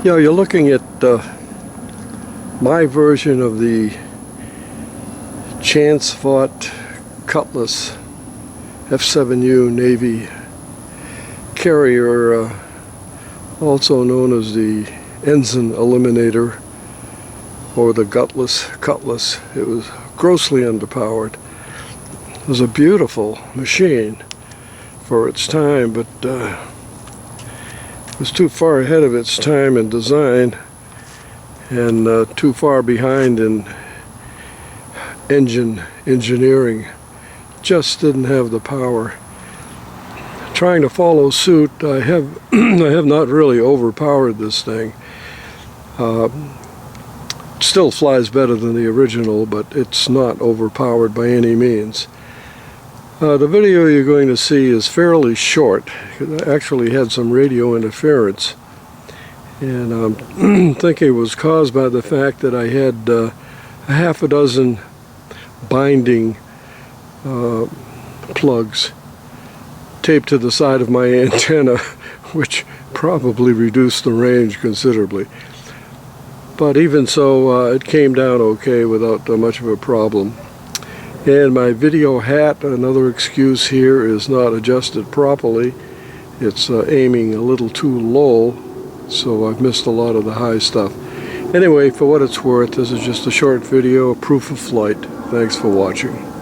Yeah, you're looking at my version of the Vaught Cutlass F7U Navy carrier, also known as the Ensign Eliminator or the Cutlass. It was grossly underpowered. It was a beautiful machine for its time, but it was too far ahead of its time in design and too far behind in engine engineering. Just didn't have the power. Trying to follow suit, I have I have not really overpowered this thing. Still flies better than the original, but it's not overpowered by any means. The video you're going to see is fairly short. I actually had some radio interference, and I think it was caused by the fact that I had a half a dozen binding plugs taped to the side of my antenna, which probably reduced the range considerably. But even so, it came down okay without much of a problem. And my video hat, another excuse here, is not adjusted properly. It's aiming a little too low, so I've missed a lot of the high stuff. Anyway, for what it's worth, this is just a short video, proof of flight. Thanks for watching.